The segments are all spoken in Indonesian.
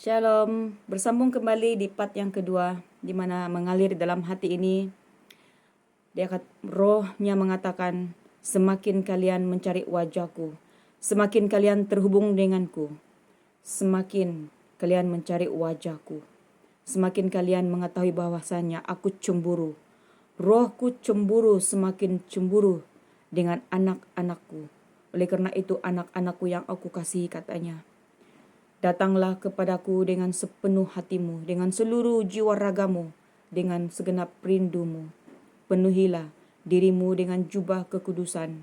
Shalom, bersambung kembali di part yang kedua, di mana mengalir dalam hati ini. Rohnya mengatakan, semakin kalian mencari wajahku, semakin kalian terhubung denganku, semakin kalian mencari wajahku, semakin kalian mengetahui bahwasanya aku cemburu. Rohku cemburu, semakin cemburu dengan anak-anakku. Oleh karena itu anak-anakku yang aku kasihi, katanya, datanglah kepadaku dengan sepenuh hatimu, dengan seluruh jiwa ragamu, dengan segenap rindumu. Penuhilah dirimu dengan jubah kekudusan.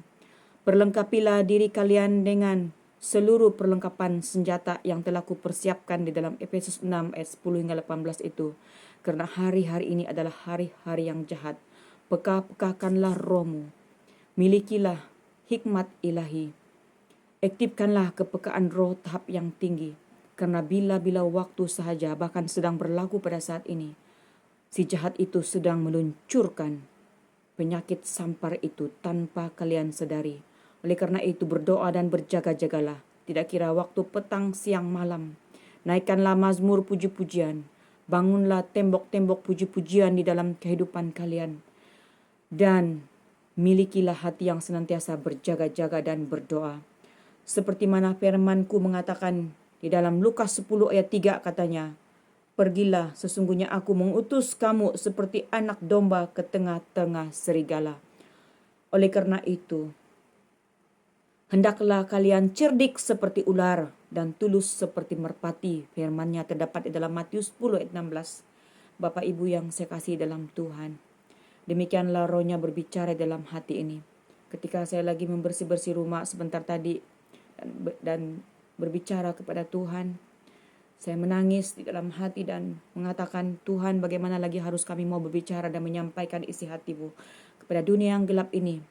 Perlengkapilah diri kalian dengan seluruh perlengkapan senjata yang telah kupersiapkan di dalam Efesus 6 ayat 10 hingga 18 itu. Karena hari-hari ini adalah hari-hari yang jahat. Pekah-pekahkanlah rohmu. Milikilah hikmat ilahi. Aktifkanlah kepekaan roh tahap yang tinggi. Karena bila-bila waktu sahaja, bahkan sedang berlaku pada saat ini, si jahat itu sedang meluncurkan penyakit sampar itu tanpa kalian sadari. Oleh karena itu berdoa dan berjaga-jagalah, tidak kira waktu petang, siang, malam. Naikkanlah mazmur puji-pujian, bangunlah tembok-tembok puji-pujian di dalam kehidupan kalian. Dan milikilah hati yang senantiasa berjaga-jaga dan berdoa. Seperti mana firman-Ku mengatakan di dalam Lukas 10 ayat 3, katanya, pergilah, sesungguhnya aku mengutus kamu seperti anak domba ke tengah-tengah serigala. Oleh karena itu, hendaklah kalian cerdik seperti ular dan tulus seperti merpati. Firman-Nya terdapat di dalam Matius 10 ayat 16. Bapak Ibu yang saya kasih dalam Tuhan, demikianlah rohnya berbicara dalam hati ini. Ketika saya lagi membersih-bersih rumah sebentar tadi dan berbicara kepada Tuhan, saya menangis di dalam hati dan mengatakan, Tuhan, bagaimana lagi harus kami mau berbicara dan menyampaikan isi hatimu kepada dunia yang gelap ini.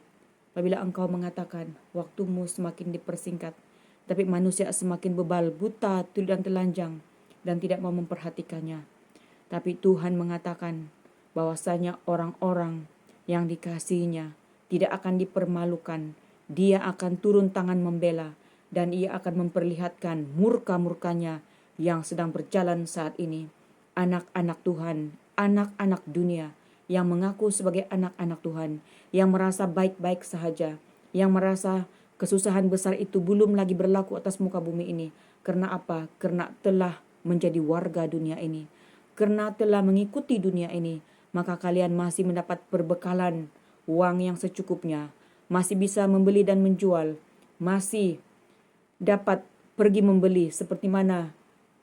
Apabila Engkau mengatakan waktumu semakin dipersingkat, tapi manusia semakin bebal, buta, tuli dan telanjang, dan tidak mau memperhatikannya. Tapi Tuhan mengatakan bahwasanya orang-orang yang dikasihinya tidak akan dipermalukan. Dia akan turun tangan membela, dan ia akan memperlihatkan murka-murkanya yang sedang berjalan saat ini. Anak-anak Tuhan, anak-anak dunia yang mengaku sebagai anak-anak Tuhan, yang merasa baik-baik sahaja, yang merasa kesusahan besar itu belum lagi berlaku atas muka bumi ini. Karena apa? Karena telah menjadi warga dunia ini. Karena telah mengikuti dunia ini, maka kalian masih mendapat perbekalan uang yang secukupnya, masih bisa membeli dan menjual, masih dapat pergi membeli, seperti mana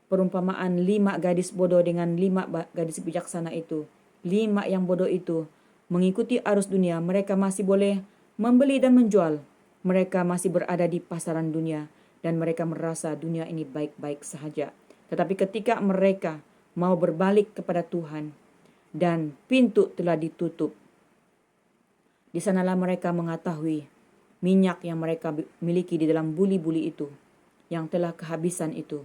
perumpamaan 5 gadis bodoh dengan 5 gadis bijaksana itu. 5 yang bodoh itu mengikuti arus dunia, mereka masih boleh membeli dan menjual. Mereka masih berada di pasaran dunia dan mereka merasa dunia ini baik-baik sahaja. Tetapi ketika mereka mau berbalik kepada Tuhan dan pintu telah ditutup, di sanalah mereka mengetahui minyak yang mereka miliki di dalam buli-buli itu, yang telah kehabisan itu,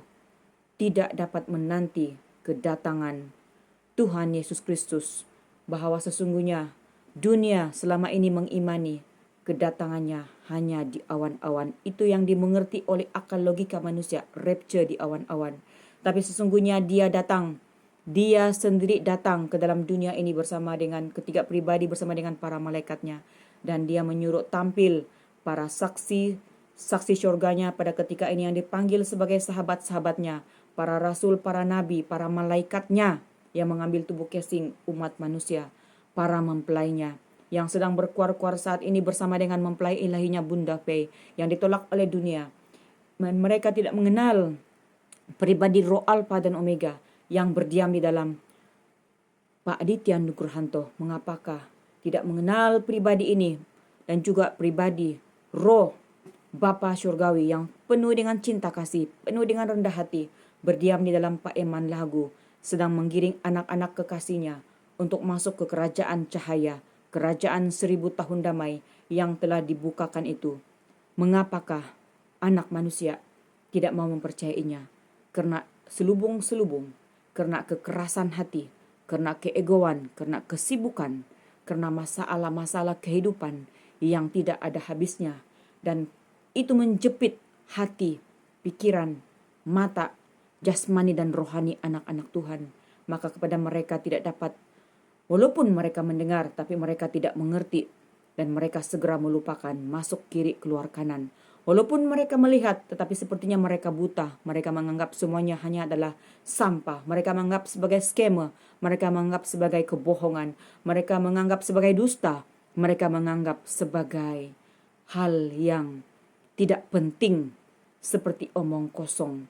tidak dapat menanti kedatangan Tuhan Yesus Kristus, bahwa sesungguhnya dunia selama ini mengimani kedatangannya hanya di awan-awan. Itu yang dimengerti oleh akal logika manusia, rapture di awan-awan. Tapi sesungguhnya dia datang, dia sendiri datang ke dalam dunia ini bersama dengan ketiga pribadi, bersama dengan para malaikatnya. Dan dia menyuruh tampil para saksi syurganya pada ketika ini yang dipanggil sebagai sahabat-sahabatnya, para rasul, para nabi, para malaikatnya yang mengambil tubuh casing umat manusia, para mempelainya yang sedang berkuar-kuar saat ini bersama dengan mempelai ilahinya Bunda Fei yang ditolak oleh dunia. Mereka tidak mengenal pribadi roh Alpha dan Omega yang berdiam di dalam Pak Aditya Nugrohanto. Mengapakah tidak mengenal pribadi ini dan juga pribadi roh Bapa Surgawi yang penuh dengan cinta kasih, penuh dengan rendah hati, berdiam di dalam Pak Eman Lagu, sedang menggiring anak-anak kekasihnya untuk masuk ke kerajaan cahaya, kerajaan 1000 tahun damai yang telah dibukakan itu. Mengapakah anak manusia tidak mau mempercayainya? Karena selubung-selubung, karena kekerasan hati, karena keegoan, karena kesibukan, karena masalah-masalah kehidupan yang tidak ada habisnya. Dan itu menjepit hati, pikiran, mata, jasmani dan rohani anak-anak Tuhan. Maka kepada mereka tidak dapat, walaupun mereka mendengar, tapi mereka tidak mengerti. Dan mereka segera melupakan, masuk kiri keluar kanan. Walaupun mereka melihat, tetapi sepertinya mereka buta. Mereka menganggap semuanya hanya adalah sampah. Mereka menganggap sebagai skema. Mereka menganggap sebagai kebohongan. Mereka menganggap sebagai dusta. Mereka menganggap sebagai hal yang tidak penting, seperti omong kosong.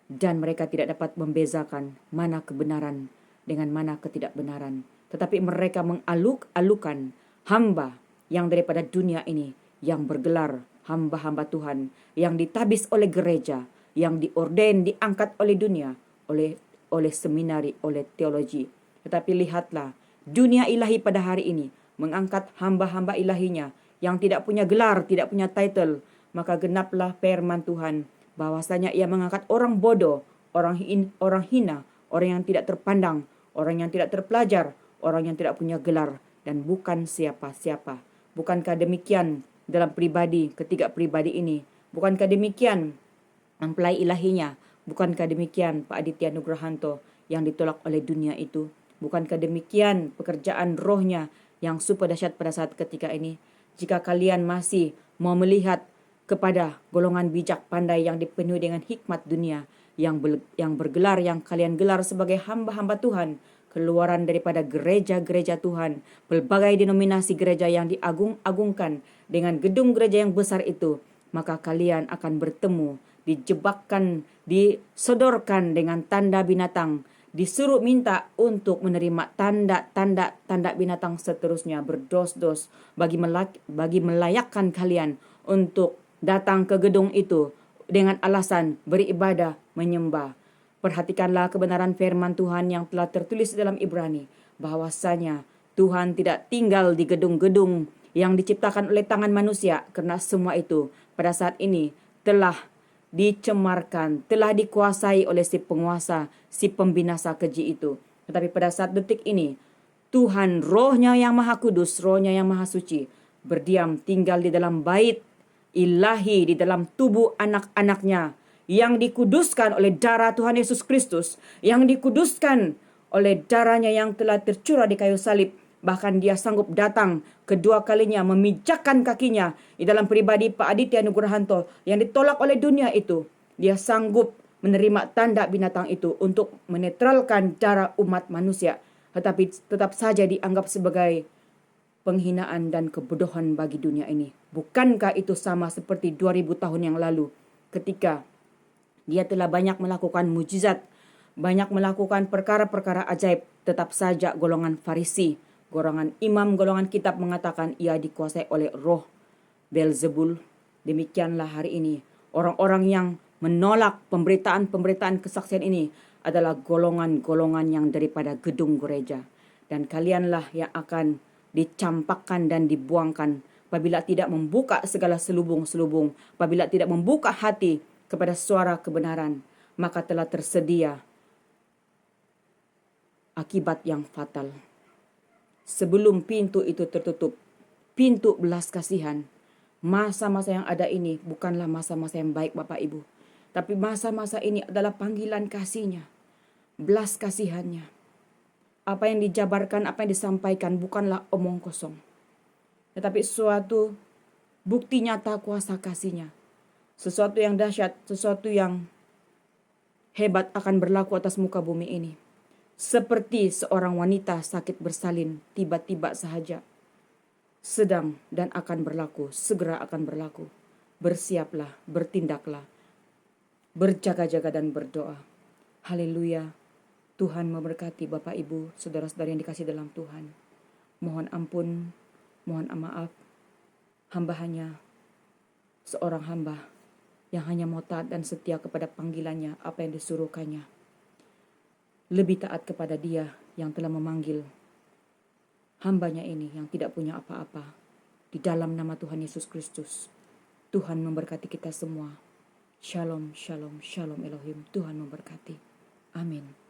Dan mereka tidak dapat membezakan mana kebenaran dengan mana ketidakbenaran. Tetapi mereka mengaluk-alukan hamba yang daripada dunia ini, yang bergelar hamba-hamba Tuhan, yang ditabis oleh gereja, yang diorden, diangkat oleh dunia, oleh seminari, oleh teologi. Tetapi lihatlah, dunia ilahi pada hari ini mengangkat hamba-hamba ilahinya yang tidak punya gelar, tidak punya title. Maka genaplah firman Tuhan, bahwasanya ia mengangkat orang bodoh, orang hina, orang yang tidak terpandang, orang yang tidak terpelajar, orang yang tidak punya gelar, dan bukan siapa-siapa. Bukankah demikian dalam ketiga pribadi ini? Bukankah demikian mempelai ilahinya? Bukankah demikian Pak Aditya Nugrahanto yang ditolak oleh dunia itu? Bukankah demikian pekerjaan rohnya yang super dahsyat pada saat ketika ini? Jika kalian masih mau melihat kepada golongan bijak pandai yang dipenuhi dengan hikmat dunia, yang bergelar, yang kalian gelar sebagai hamba-hamba Tuhan, keluaran daripada gereja-gereja Tuhan, berbagai denominasi gereja yang diagung-agungkan dengan gedung gereja yang besar itu, maka kalian akan bertemu, dijebakkan, disodorkan dengan tanda binatang, disuruh minta untuk menerima tanda binatang seterusnya, berdos-dos bagi melayakkan kalian untuk datang ke gedung itu dengan alasan beribadah, menyembah. Perhatikanlah kebenaran firman Tuhan yang telah tertulis dalam Ibrani, bahwasanya Tuhan tidak tinggal di gedung-gedung yang diciptakan oleh tangan manusia, karena semua itu pada saat ini telah dicemarkan, telah dikuasai oleh si penguasa, si pembinasa keji itu. Tetapi pada saat detik ini, Tuhan, rohnya yang maha kudus, rohnya yang maha suci, berdiam tinggal di dalam bait ilahi, di dalam tubuh anak-anaknya, yang dikuduskan oleh darah Tuhan Yesus Kristus, yang dikuduskan oleh darahnya yang telah tercurah di kayu salib. Bahkan dia sanggup datang kedua kalinya memijakkan kakinya di dalam pribadi Pak Aditya Nugrahanto yang ditolak oleh dunia itu. Dia sanggup menerima tanda binatang itu untuk menetralkan darah umat manusia, tetapi tetap saja dianggap sebagai penghinaan dan kebodohan bagi dunia ini. Bukankah itu sama seperti 2000 tahun yang lalu ketika dia telah banyak melakukan mujizat, banyak melakukan perkara-perkara ajaib, tetap saja golongan Farisi, golongan imam, golongan kitab mengatakan ia dikuasai oleh roh Beelzebul. Demikianlah hari ini orang-orang yang menolak pemberitaan kesaksian ini adalah golongan-golongan yang daripada gedung gereja. Dan kalianlah yang akan dicampakkan dan dibuangkan apabila tidak membuka segala selubung-selubung, apabila tidak membuka hati kepada suara kebenaran, maka telah tersedia akibat yang fatal. Sebelum pintu itu tertutup, pintu belas kasihan, masa-masa yang ada ini bukanlah masa-masa yang baik Bapak Ibu, tapi masa-masa ini adalah panggilan kasihnya, belas kasihannya. Apa yang dijabarkan, apa yang disampaikan bukanlah omong kosong, tetapi suatu bukti nyata kuasa kasihnya. Sesuatu yang dahsyat, sesuatu yang hebat akan berlaku atas muka bumi ini. Seperti seorang wanita sakit bersalin, tiba-tiba sahaja sedang dan akan berlaku, segera akan berlaku. Bersiaplah, bertindaklah, berjaga-jaga dan berdoa. Haleluya. Tuhan memberkati Bapak Ibu, saudara-saudara yang dikasih dalam Tuhan. Mohon ampun, mohon maaf. Hamba hanya seorang hamba yang hanya mau taat dan setia kepada panggilannya, apa yang disuruhkannya. Lebih taat kepada Dia yang telah memanggil hambanya ini yang tidak punya apa-apa. Di dalam nama Tuhan Yesus Kristus, Tuhan memberkati kita semua. Shalom, shalom, shalom Elohim. Tuhan memberkati. Amin.